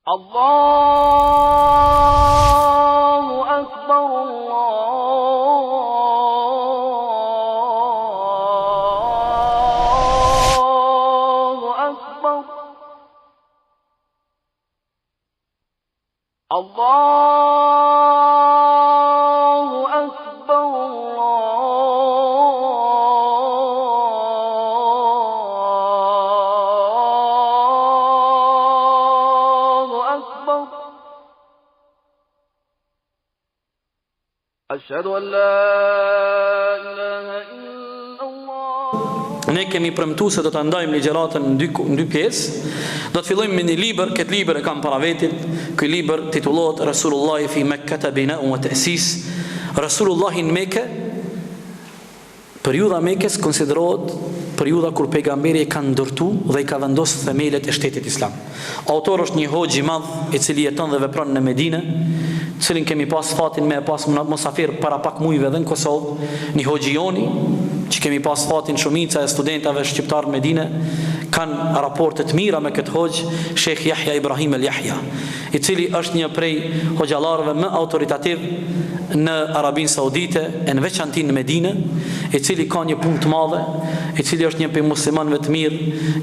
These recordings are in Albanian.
Allahu Akbar, Allahu Akbar, Allahu Akbar, Allahu Akbar. Ashhadu an la ilaha illallah. Ne kemi premtu se do të ndajmë ligjëratën në dy pjesë. Do të fillojmë me një libër, këtë libër e kam para vetit. Ky libër titullohet Rasulullahi fi Mekkata bina'un wa ta'sis. Rasulullahi në Mekë, periudha Mekës konsiderohet periudha kur pejgamberi ka ndërtu dhe i ka vendosur themelet e shtetit islam. Autor është një hoxh i madh i cili jeton dhe vepron në Medinë, cilin kemi pas fatin me pas mosafir para pak mujve dhe në Kosovë, një hoxhioni që kemi pas fatin shumica e studentave shqiptar në Medinë kanë raporte të mira me këtë hoxh, Sheikh Yahya Ibrahim El Yahya, i cili është një prej hoxhallarëve më autoritativ në Arabinë Saudite, e në veçanti në Medinë, i cili ka një punë të madhe, i cili është një prej muslimanëve të mirë,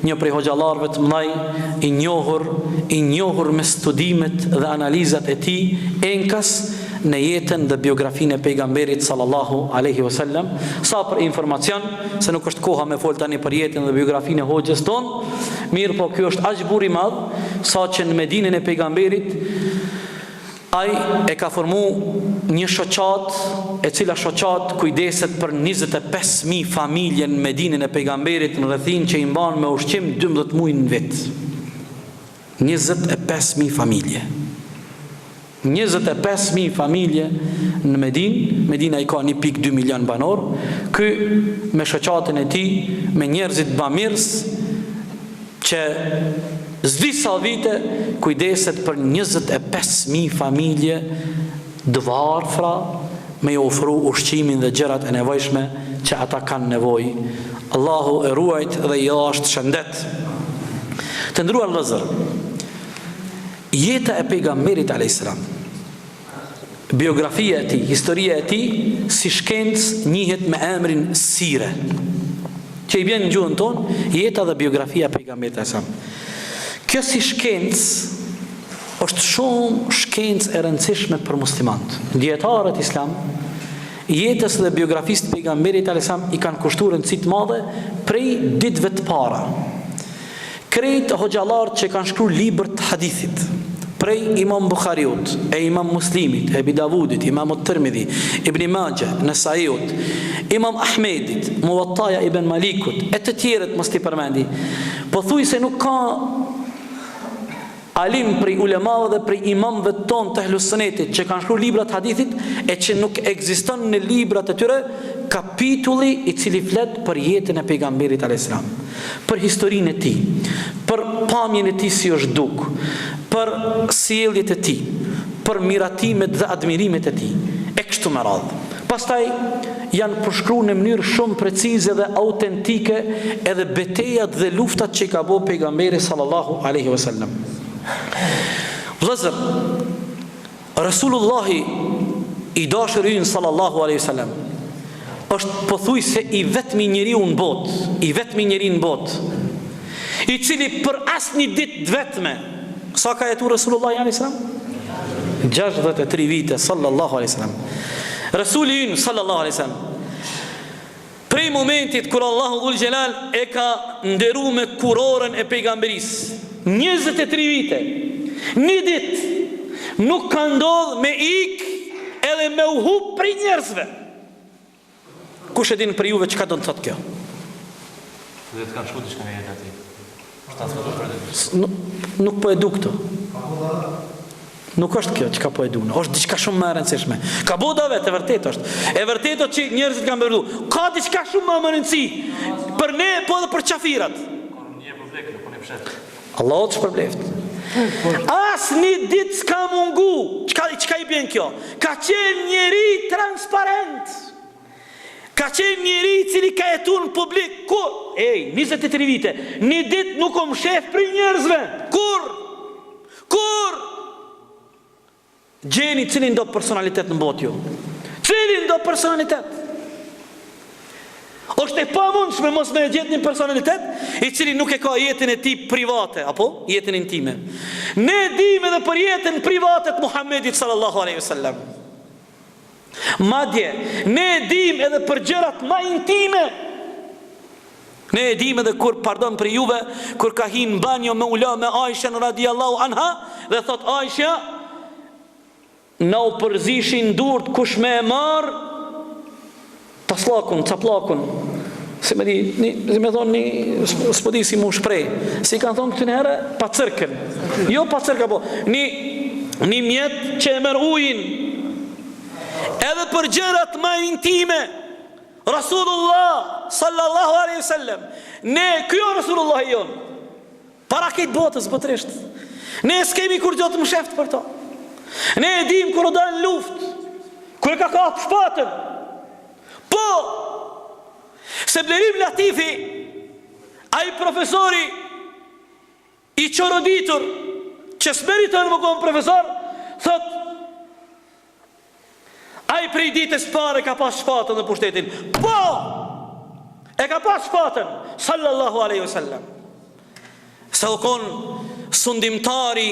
një prej hoxhallarëve të mëdhej, i njohur me studimet dhe analizat e tij enkas në jetën dhe biografinë e pejgamberit sallallahu alaihi wasallam. Sa për informacion, se nuk është koha me fol tani për jetën dhe biografinë e hoxhës ton, mirë po ky është aq burr i madh sa që në Medinën e pejgamberit ai e ka formu një shoqat, e cila shoqat kujdeset për 25.000 familje në Medinën e pejgamberit në rrethin që i mban me ushqim 12 muaj në vit. 25.000 familje. 25.000 familje në Medinë. Medina i ka 1.2 milion banor. Ky me shoqatën e tij, me njerëzit bamirës që s'di sa vite kujdeset për 25.000 familje dëvarfra me i ofru ushqimin dhe gjërat e nevojshme që ata kanë nevojë. Allahu e ruajt dhe i ashtë shëndet. Të ndruar vëllezër, jeta e pejgamberit a.s. biografia e tij, historia e tij si shkencë njihet me emrin sire, që i bjen në gjuhën tonë, jeta dhe biografia e pejgamberit a.s. Kjo si shkencë është shumë shkencë e rëndësishme për muslimanët. Dietarët islam jetës dhe biografisë të pejgamberit a.s. i kanë kushtuar rëndësi të madhe prej ditëve të para. Krejt hoxhallarët që kanë shkruar libra të hadithit, prej Imam Bukhariut, e Imam Muslimit, e Abi Davudit, Imam Tirmidhi, Ibn Majah, Nasaiut, Imam Ahmedit, Muwattaja Ibn Malikut, e të tjerët mos t'i përmendi. Po thuj se nuk ka alim prej ulemave dhe prej imamëve tonë të Ahlus Sunnetit që kanë shkruar libra të hadithit e që nuk ekziston në librat e tyre kapitulli i cili flet për jetën e pejgamberit a.s., për historinë e tij, për pamjen e tij si është duk, për sjelljet e tij, për miratimet dhe admirimet e tij, e kështu me radhë. Pastaj janë përshkruar në mënyrë shumë precize dhe autentike edhe betejat dhe luftat që ka bëu pejgamberi sallallahu alaihi wasallam. Vëllezër, Rasulullahi i dashur ynë sallallahu alaihi wasallam është pothuajse i vetmi njeriu në botë, i cili për asnjë ditë të vetme, sa ka jetuar Rasulullahi alaihi wasallam? 63 vite sallallahu alaihi wasallam. Rasuli ynë sallallahu alaihi wasallam, prej momentit kur Allahu dhul xhelal e ka nderuar me kurorën e pejgamberisë, 23 vite, një ditë nuk ka ndodhur me ik edhe me u hub prej njerëzve. Kush e din për juve çka do të thotë kjo? Dhe të kanë shku diçka me jetë ati. Nuk po e du këto. Nuk është kjo çka po e du, është diçka shumë më e rëndësishme. Ka boda vetë, e vërtetë është. E vërtetë që njerëzit kanë bërdu. Ka diçka shumë më e rëndësi për ne, po edhe për qafirat. Allah të shpërbleft. As një ditë s'ka mungu. Qka i bjen kjo? Ka qenë njeri transparent, ka qenë njeri cili ka jetu në publik. Kur? 23 vite, një ditë nuk om shef për njerëzve. Kur? Gjeni cilin do personalitet në botë ju. Cilin do personalitet. Është e pamundshme mos me gjetë një personalitet i cili nuk e ka jetën e tij private, apo jetën intime. Ne dimë edhe për jetën private të Muhamedit sallallahu alaihi wasallam. Madje ne dimë edhe për gjërat më intime. Ne e dim edhe kur, pardon për juve, kur ka hinë banjo me ula me Aisha radiallahu anha, dhe thot Aisha, na u përzishin durt kush me e marë taslakun, caplakun. Si me thonë një s'podi si mu shprej. Si kanë thonë këtë herë, pa cërkën. Jo pa cërkën, po. Një mjetë që e merë ujin. Edhe për gjërat ma intime. Rasulullah sallallahu alaihi wasallam. Ne kjo Rasulullah i jon. Para këtë botës botërisht. Ne s'kemi kur gjotë më sheft për to. Ne e dim kur o dalë luft, kur e ka kapë shpatën. Po, se Blerim Latifi, ai profesori i qoroditur, që s'meriton më konë profesor, thot, ai prej ditës pare ka pas shpatën dhe pushtetin. Po, e ka pas shpatën, sallallahu alaihi wasallam. Se u konë sundimtari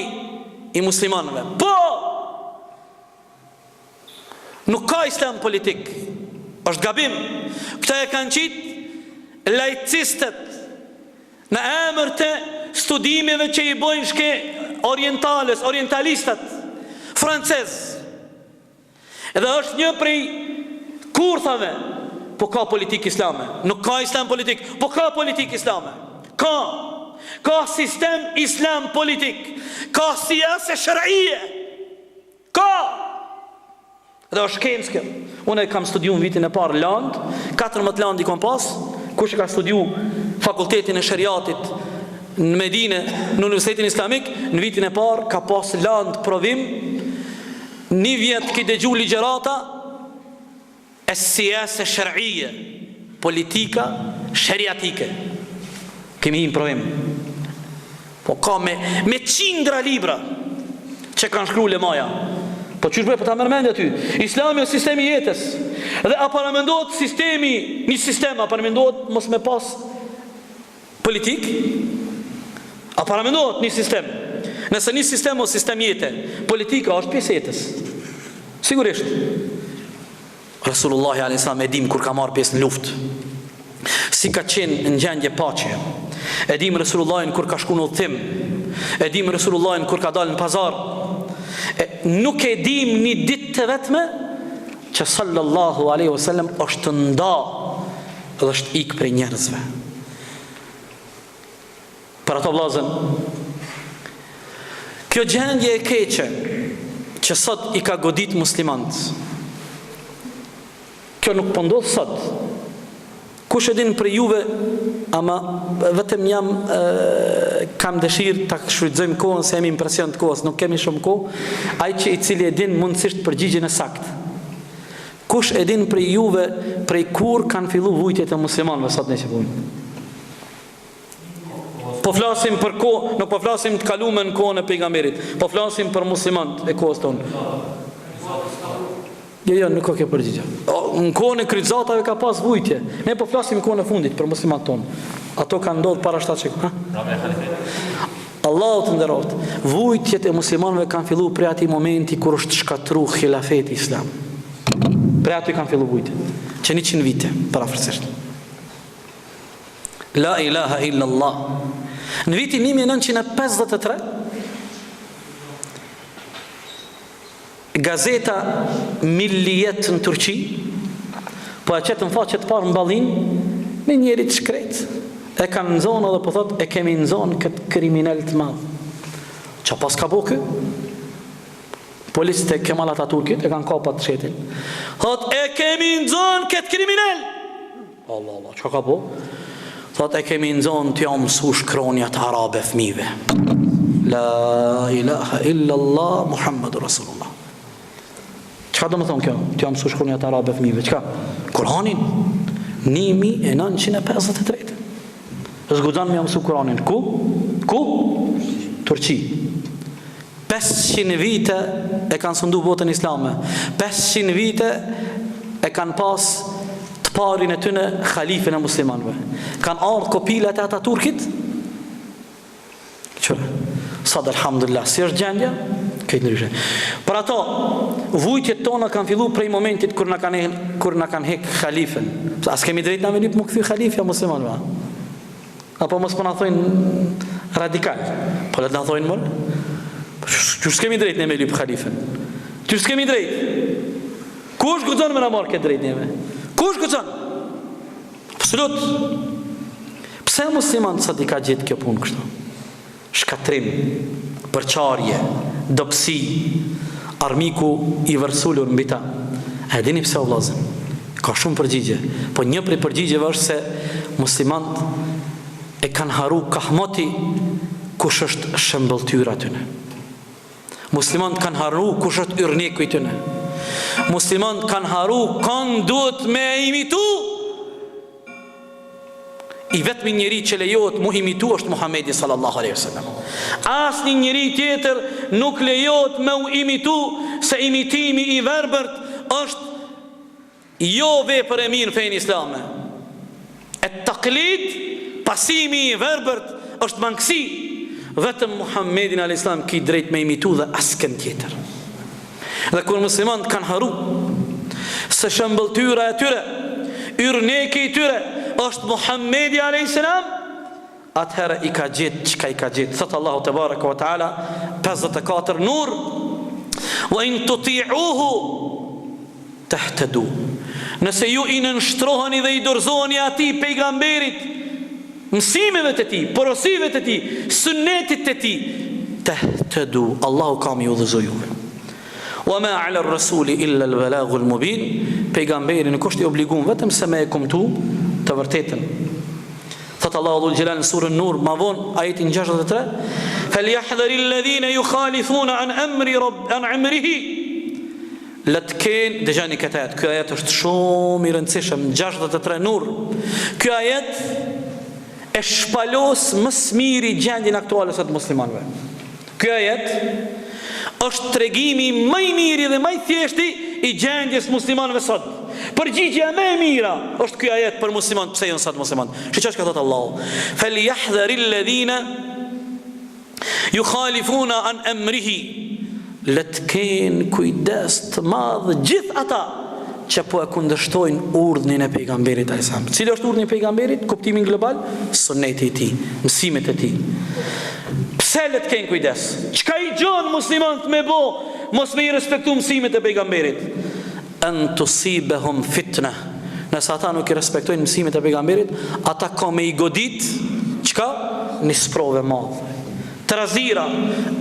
i muslimanëve. Po, nuk ka islam politik. Është gabim. Këta e kanë qitë laicistët në emër të studimeve që i bojnë shke orientalistët francez. Edhe është një prej kurthave. Po ka politik islame. Nuk ka islam politik, po ka politik islame. Ka sistem islam politik. Ka siyase shërije. Ka. Dhe është kemë s'kjo. Unë e kam studiu në vitin e parë land, 14 land i kom pas. Kush e ka studiu fakultetin e shariatit në Medine, në Universitetin Islamik, në vitin e parë ka pas land provim. Një vjet ki dëgju ligjerata e siyase shërije, politika shariatike. Kemi hinë provim. Po ka me qindra libra që kanë shkru lemaja. Po qysh bëj, po ta mërmendja ty. Islami është sistemi jetës. Dhe a paramendohet sistemi, një sistem, a paramendohet mos me pas politik? A paramendohet një sistem? Nëse një sistem o sistem jete, politika është pjesë jetës. Sigurisht. Rasulullahi a.s. e dim kur ka marrë pjesë në luft. Si ka qenë në gjendje paqe. E dim Rasulullahin kur ka shku në udhtim. E dim Rasulullahin kur ka dalë në pazar. Nuk e dim një ditë të vetme që sallallahu alaihi wasallam është nda dhe është ikë prej njerëzve. Për ato vllazën, kjo gjendje e keqe që sot i ka godit muslimant, kjo nuk po ndodh sot. Kush e din për juve, ama vetëm jam kam dëshirë ta shfrytëzojmë kohën se jemi impresion të kohës, nuk kemi shumë kohë. Ai që i cili e din mundësisht përgjigjen e saktë. Kush e din për juve prej kur kanë fillu vujtjet e muslimanëve sot ne që punojmë? Po flasim për kohë, nuk po flasim të kaluar në kohën e pejgamberit. Po flasim për muslimanët e kohës tonë. Jo, nuk ka kjo përgjigje. Në kohën e kryqëzatave ka pas vujtje. Ne po flasim në kohën e fundit për muslimanët tonë. Ato kanë ndodhur para 7 shekujve. Allahu të nderoft. Vujtjet e muslimanëve kanë filluar prej atij momenti kur është shkatruar xhilafeti islam. Prej aty kanë filluar vujtjet. Që 100 vite parafërsisht. La ilaha illa Allah. Në vitin 1953 gazeta Millijet në Turqi po e qetë në faqet parë mballin me njerit shkret. E kanë në zonë dhe po thot e kemi në zonë këtë kriminal të madhë. Qa pas ka bo kë? Policët e Kemal Atatürkit e kanë kapat shetin. Thot e kemi në zonë këtë kriminal. Allah, qa ka bo? Thot e kemi në zonë të jam mësu shkronjat arabe fmive. La ilaha illa Allah Muhammadur Rasulullah. Qëka do më thonë kjo? Të jam mësu shkronjat arabe fmive. Qëka? Kur'anin 1953. Zgudzan me jam mësu Kur'anin. Ku? Turqi. 500 vite e kanë sundu botën islame. 500 vite e kanë pas të parin e tyne khalifin e muslimanve. Kanë ardhë kopilat e ata Turkit. Qëre, sad alhamdulillah, si është gjendja? Këtë ndryshe. Për ato, vujtjet tona kanë fillu prej momentit kur na kanë hek khalifin. As kemi drejt na me lyp më këthy khalifja muslimanve. Apo mos po na thojnë radikal. Po le të na thojnë mërë. Që s'kemi drejt ne me lyp khalifin. Që s'kemi drejt. Kush guxon me na marrë këtë drejt neve? Kush guxon? Absolut. Pse musliman sa di ka gjetë kjo punë kështu? Shkatrim, përçarje, dobësi, armiku i vërsulur mbi ta. E dini pse o vllazën? Ka shumë përgjigje, po një prej përgjigjeve është se muslimanët e kanë haru kahmoti kush është shëmbëlltyra tyne. Muslimanët kanë haru kush është yrneku i tyne. Muslimanët kanë haru kanë duhet me imitu. I vetmi njeri që lejohet mu imitu është Muhamedi sallallahu alaihi wasallam. Asnjë njeri tjetër nuk lejohet me u imitu, se imitimi i verbërt është jo vepër e mirë fenë islame. Et-taqlid, pasimi i verbërt është mangësi. Vetëm Muhammedin alayhis salam ki drejt me imitu dhe askën tjetër. Dhe kur muslimanët kanë haru se shëmbëlltyra e tyre, yrneki i tyre është Muhammedi alayhis salam, atëherë i ka gjetë çka i ka gjetë. Thot Allahu te baraka wa taala 54 Nur, wa in tuti'uhu tahtadu. Nëse ju i nënshtroheni dhe i dorëzoheni atij pejgamberit, mësimeve të tij, porosive të tij, sunnetit të tij, tahtadu, Allahu ka më udhëzoj juve. Wa ma 'ala ar-rasuli illa al-balaghu al-mubin. Pejgamberi nuk është i obliguar vetëm se me e kumtu të vërtetën. Thot Allahu dhul jalal në surën Nur, ma vonë ajetin 63, falyahdharil ladhina yukhalifuna an amrihi. Letken, dëgjani këtë ajet. Ky ajet është shumë i rëndësishëm, 63 Nur. Ky ajet e shpalos më së miri gjendjen aktuale së të muslimanëve. Ky ajet është tregimi më i miri dhe më i thjeshti i gjendjes muslimanëve sot. Përgjigjja më e mira është ky ajet për musliman. Pse janë sot musliman? Çka ka thënë Allahu? Falyahdharil ladhina yukhalifuna an amrihi. Letken kujdes të madh gjithë ata që po e kundërshtojnë urdhnin e pejgamberit alayhis salam. Cili është urdhni i pejgamberit? Kuptimin global, sunneti i tij, mësimet e tij. Pse le të kenë kujdes? Çka i gjon muslimanët me bë, mos me i respektu mësimet e pejgamberit? An tusibahum fitna. Nëse ata nuk i respektojnë mësimet e pejgamberit, ata ka me i godit çka? Një sprove madhe. Trazira,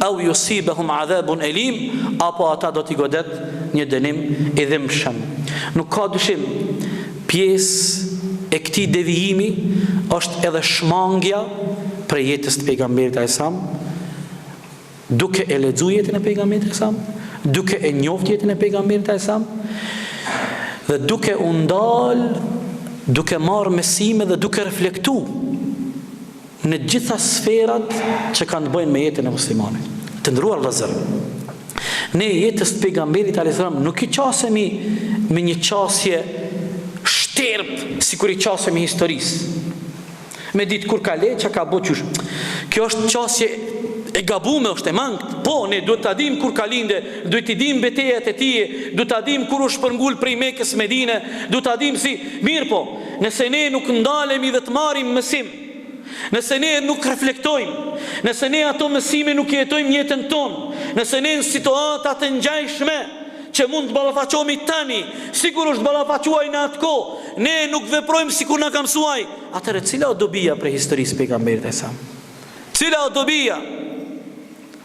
au yusibahum adhabun elim, apo ata do t'i godet një dënim i dhimbshëm. Nuk ka dyshim, pjesë e këtij devijimi është edhe shmangja për jetës të pejgamberit alayhis salam, duke e lexuar jetën e pejgamberit alayhis salam, duke e njohur jetën e pejgamberit alayhis salam, dhe duke u ndal, duke marrë mësime dhe duke reflektuar në gjitha sferat që kanë të bëjnë me jetën e muslimanit. Të ndëruar vëllezër, ne jetës të pejgamberit alayhis salam nuk i qasemi me një qasje shterp sikur i qasemi historisë. Me ditë kur ka le, që ka bo qysh. Kjo është qasje e gabume, është e mangët. Po, ne duhet të adim kur ka linde, duhet të adim betejat e tije, duhet të adim kur u shpërngull prej Mekës Medine, duhet të adim si, mirë po, nëse ne nuk ndalemi dhe të marim mësim, nëse ne nuk reflektojmë, nëse ne ato mësime nuk jetojmë jetën tonë, nëse ne në situatat e ngjajshme që mund të ballafaqohemi tani, sikur është ballafaquaj në atë kohë, ne nuk veprojmë sikur na ka mësuar. Atëherë cila o dobia për historisë pejgamberit e sa? Cila o dobia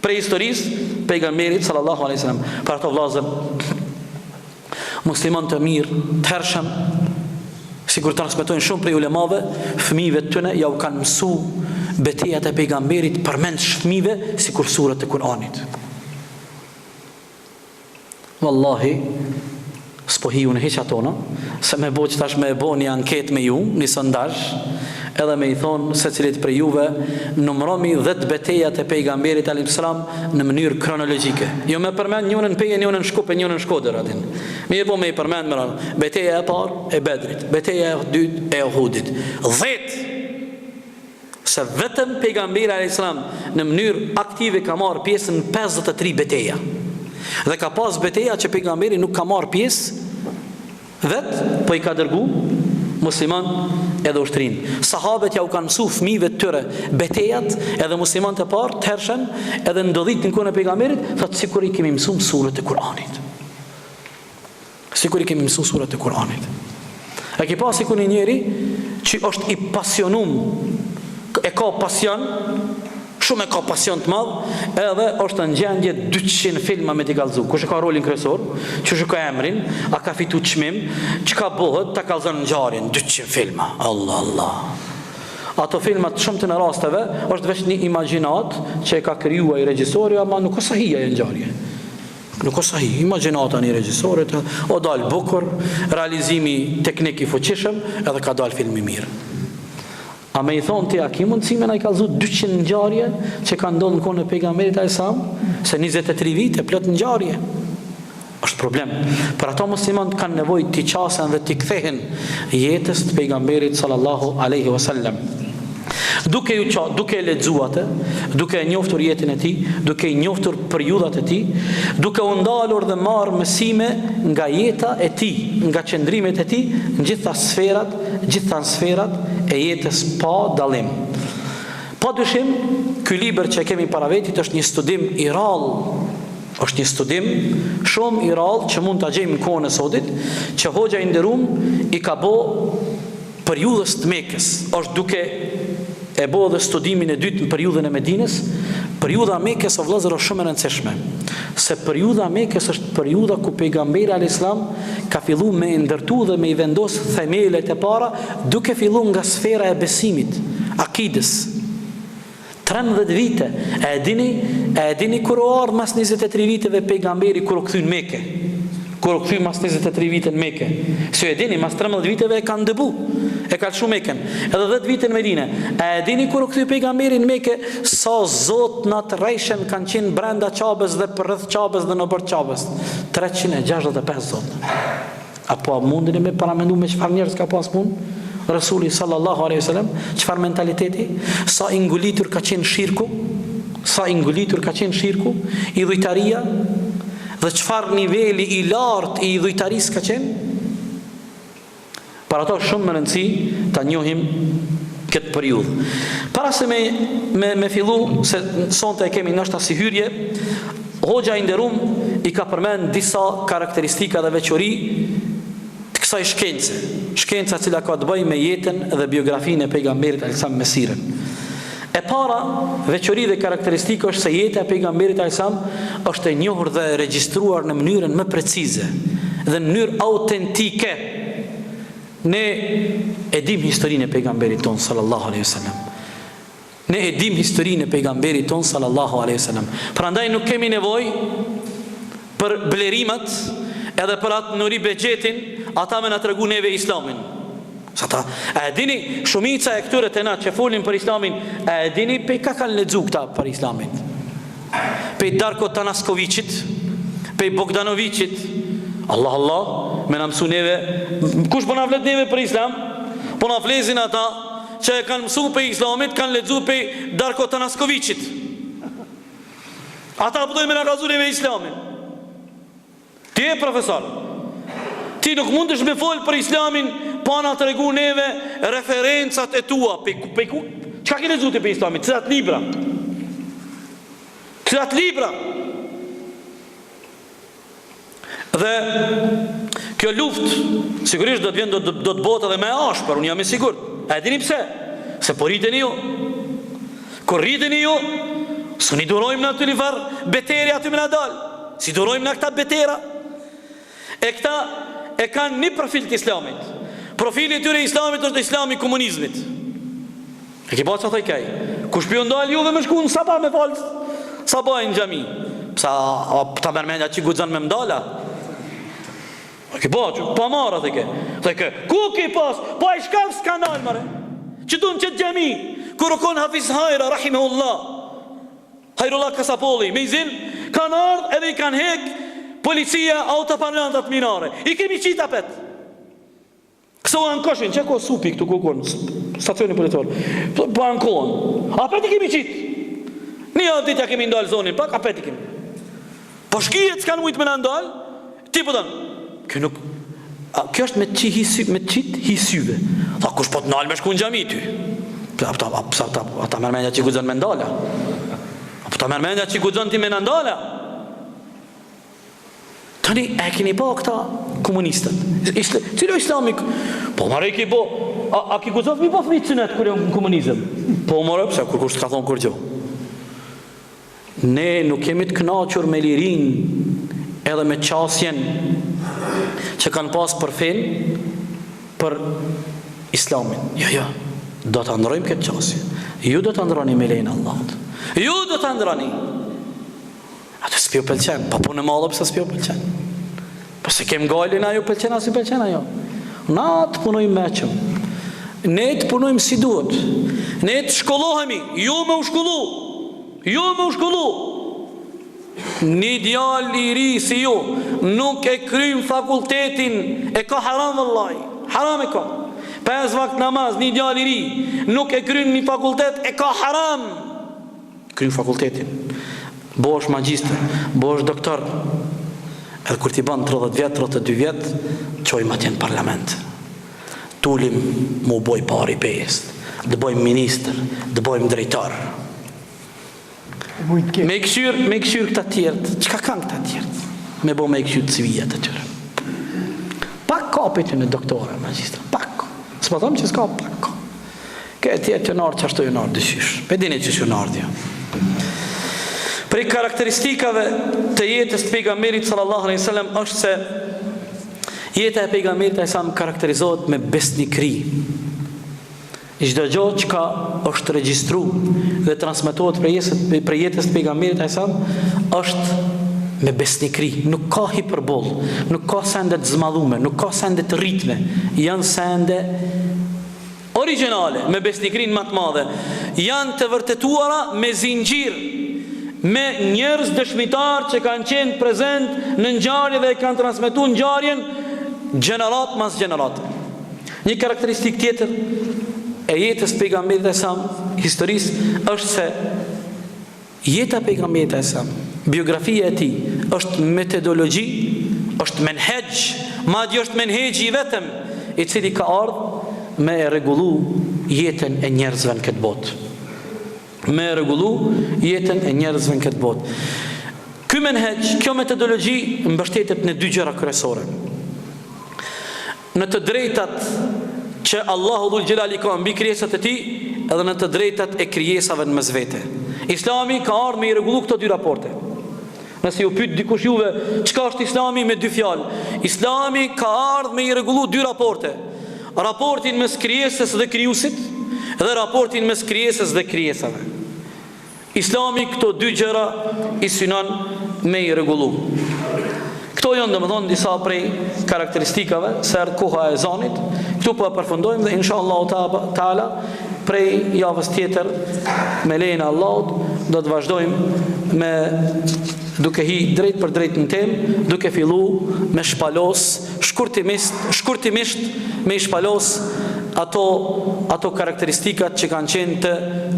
për historisë pejgamberit sallallahu alaihi wasallam? Për ato vllazër musliman të mirë, të hershëm, sikur transmetojnë shumë prej ulemave, fëmijëve të tyre ja u kanë mësu betejat e pejgamberit përmend fëmijëve sikur surat e Kuranit. Wallahi, s'po hiu në heq atona, se me bo që tash me bo një anket me ju, një sondazh, edhe me I thonë se cilit për juve numëromi 10 betejat e pejgamberit a.s. në mënyrë kronologjike. Jo me përmend njënën peje, njënën Shkup e njënën Shkodër atin. Mirë po me I përmend më ranë. Beteja e parë e Bedrit, beteja e dytë e Uhudit. 10. Se vetëm pejgamberi a.s. në mënyrë aktive ka marrë pjesë në 53 beteja. Dhe ka pas beteja që pejgamberi nuk ka marrë pjesë vetë, po I ka dërgu musliman edhe ushtrin. Sahabet ja u kanë mësu fëmijëve të tyre betejat, edhe musliman të parë të hershën, edhe ndodhit në kohën e pejgamberit, thotë sikur I kemi mësu surët e Kur'anit. Sikur I kemi mësu surët e Kur'anit. E ki pas sikur një njeri që është I pasionum, e ka pasion, shumë e ka pasion të madh, edhe është në gjendje 200 filma me t'i kallëzu. Kush e ka rolin kryesor, kush e ka emrin, a ka fitu çmim, çka bëhet ta kallëzon ngjarjen 200 filma. Allah. Ato filmat shumë të në rasteve është veç një imagjinat që e ka krijuar I regjisori, ama nuk është sahia e ngjarje. Nuk është sahi, imagjinata një regjisorit, o dal bukur, realizimi teknik I fuqishëm, edhe ka dal film I mirë. A me I thonë ti, a ki mundësime na I kalzu 200 ngjarje që ka ndonë në kohën e pejgamberit a.s. se 23 vite plot ngjarje. Është problem. Për ato muslimanët kanë nevojë t'i qasen dhe t'i kthehen jetës të pejgamberit sallallahu alaihi wasallam. Duke e lexuar atë, duke e njohur jetën e tij, duke I njohur periudhat e tij, duke u ndalur dhe marrë mësime nga jeta e tij, nga qëndrimet e tij në gjitha sferat e jetës pa dallim. Padyshim, ky libër që kemi para vetit është një studim I rrallë. Është një studim shumë I rrallë që mund ta gjejmë në kohën e sodit, që hoxha I nderuam I ka bë periudhës të Mekës. Është duke e bë edhe studimin e dytë në periudhën e Medinës. Periudha e Mekës o vëllezër është shumë e rëndësishme. Se periudha e Mekës është periudha ku pejgamberi alayhis salam ka filluar me ndërtu dhe me I vendos themelet e para, duke filluar nga sfera e besimit, akides. 13 vite. E dini kur u ardh mas 23 viteve pejgamberi kur u kthy në Mekë. Kur u kthy mas 23 vite në Mekë. Si e dini, mas 13 viteve e kanë dëbu. E ka lëshu Mekën. Edhe 10 vite në Medinë. E dini kur u kthy pejgamberi në Mekë, sa zot në të rejshen kanë qenë brenda Qabës dhe për rreth Qabës dhe në bërë Qabës. 365 zot. Apo mundin me paramendu me çfarë njerëz ka pas punë? Rasuli sallallahu alaihi wasallam, çfarë mentaliteti, sa I ngulitur ka qenë shirku, I dhujtaria, dhe çfarë niveli I lartë I dhujtarisë ka qenë. Para to shumë më rëndësi ta njohim këtë periudhë. Para se me fillu, se sonte e kemi ndoshta si hyrje, hoxha I nderuam I ka përmend disa karakteristika dhe veçori të kësaj shkenca cila ka të bëjë me jetën dhe biografinë e pejgamberit alayhis mesirën. E para, veçori dhe karakteristikë është se jeta e pejgamberit alayhis është e njohur dhe regjistruar në mënyrën më precize dhe në mënyrë autentike. Ne e dim historinë e pejgamberit ton sallallahu alaihi wasallam. Ne e dim historinë e pejgamberit ton sallallahu alaihi wasallam. Prandaj nuk kemi nevojë për blerimat edhe për atë nuri bexhetin, ata me na tregu neve islamin. Sa ta, e dini shumica e këtyre të na që folin për islamin, e dini pe ka kanë lexu këta për islamin. Pe Darko Tanaskovicit, pe Bogdanovicit. Allah, me na mësu neve, kush po na flet neve për islam? Po na flesin ata që e kanë mësu për islamit, kanë lexu pe Darko Tanaskovicit. Ata po dojnë me na kazu neve islamin. Ti e profesor, ti nuk mundesh me folë për islamin pa na të regu neve referencat e tua. Çka ke lexuar ti për islamin? Cilat libra? Dhe kjo luftë sigurisht do të vjen, do të bëhet edhe më e ashpër, unë jam I sigurt. A e dini pse? Se po rriteni ju. Kur rriteni ju, s'u durojmë në aty një farë beteri aty me na dal. Si durojmë në këta betera? E këta e kanë një profil të islamit. Profili I tyre I islamit është islami komunizmit. E ki pa që thoj kaj? Kush pjo ndalë juve me shku në sabah me falë sabah në gjami? Ta mërmenja që gudzan me mdala? E ki pa që pa marë atë ke? Thoj ke, ku ki pas? Pa I shkallë skandal mare? që du në qëtë gjemi, kur ukon Hafiz Hajra, rahimahullah, Hajrullah Kasapolli, me izin, kanë ardhë edhe i kanë hek policia autoparlantat minare. I kemi qita pet. Këso ankoshin, që ko supi këtu kukon, stacioni politor, po ankon. Apet i kemi qit. Një ditja kemi ndalë zonin, pak apet i kemi. Po shkijet s'kanë mujtë me në ndalë, ti po dënë. Kjo është me qit hisyve. Tha, kush po të nalë me shku në gjami ty? Ata mërmenja që gudzën me ndala. Ta mërmenja që gudzën ti me në ndala. Tani, e keni po këta komunistët. Cilo islamik? Po mare i ki po, a ki gudzën mi po fëmi cënet kër e në komunizëm? Po mare, pëse kur kush të ka thonë kur gjo. Ne nuk kemi të knaqur me lirin edhe me qasjen që kanë pas për fen, për islamin. Jo, do të ndrojmë këtë qasje. Ju do të ndroni me lejnë Allahut. Ju do të ndroni. Atë s'pjo pëlqen, pa punë malë pëse s'pjo pëlqen. Pëse kem gajlin a ju pëlqen, a si pëlqen a jo. Na të punojmë meqëm. Ne të punojmë si duhet. Ne të shkollohemi, ju me u shkollu. Ju me u shkollu. Një djallë i ri si ju nuk e krym fakultetin, e ka haram vëllaj. Haram e ka. 5 vakt namaz, një djallë i ri nuk e krym një fakultet, e ka haram. Krym fakultetin. Bo është magjistër, bo është doktor. Edhe kur t'i ban 30 vjet, 32 vjet, qojmë atje në parlament. Tulim mu boj pari pejës, dë bojmë minister, dë bojmë drejtar. Me i këshyr këta tjertë, qka kanë këta tjertë? Me bo me i këshyr të civijat e tyre. Pak ka për të në doktore, magjistër, pak. Së më thëmë që s'ka pak ka. Këtë tjetë të nërë që ashtu ju nërë dësysh. Pe dini që shë nërë dhjo. Prej karakteristikave të jetës të pejgamberit sallallahu alaihi wasallam është se jeta e pejgamberit sa karakterizohet me besnikëri. Çdo gjë që është regjistruar dhe transmetohet për jetës të pejgamberit sa është me besnikëri, nuk ka hiperbol, nuk ka sende të zmadhume, nuk ka sende të rritme, janë sende originale me besnikërinë më të madhe, janë të vërtetuara me zinxhir, me njerëz dëshmitar që kanë qenë prezent në ngjarje dhe kanë transmetuar ngjarjen gjenerat mas gjenerat. Një karakteristik tjetër e jetës pejgamberit e sam, historisë, është se jeta pejgamberit e sam, biografia e tij është metodologji, është menhej, madje është menhej i vetëm i cili ka ardhur me e rregullu jetën e njerëzve në këtë botë. Me e rregullu jetën e njerëzve në këtë botë. Ky menhej, kjo metodologji mbështetet në 2 gjëra kryesore. Në të drejtat që Allahu Dhul Gjelali ka mbi krijesat e tij, edhe në të drejtat e krijesave në mes vete. Islami ka ardhur me i rregullu këto 2 raporte. Nëse ju pyet dikush juve çka është Islami me 2 fjalë, Islami ka ardhur me i rregullu 2 raporte. Raportin mes krijesës dhe krijuesit dhe raportin mes krijesës dhe krijesave. Islami këto 2 gjëra i synon me i rregullu. Këto janë domethënë disa prej karakteristikave se erdh koha e ezanit. Këtu po e përfundojmë dhe inshallah taala prej javës tjetër me lejen e Allahut do të vazhdojmë me duke hi drejt për drejt në temë, duke fillu me shpalos shkurtimisht me shpalos ato karakteristikat që kanë qenë të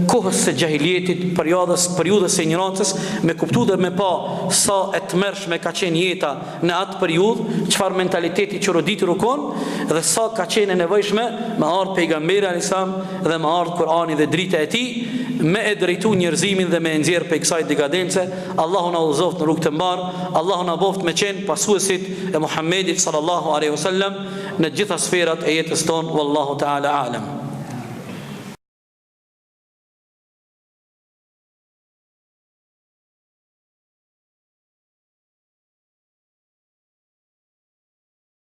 kohës së gjahiljetit, periudhës së ignorancës, me kuptu dhe me pa sa e tmerrshme ka qenë jeta në atë periudhë, çfarë mentaliteti që roditur u kon, dhe sa ka qenë e nevojshme me ardh pejgamberi alayhis salam dhe me ardh Kur'ani dhe drita e tij, me e drejtu njerëzimin dhe me e nxjerr prej kësaj dekadence. Allahu na udhëzoft në rrugë të mbar, Allahu na boft me qenë pasuesit e Muhammedit sallallahu alaihi wasallam në gjitha sferat e jetës tonë. Wallahu ta'ala alam.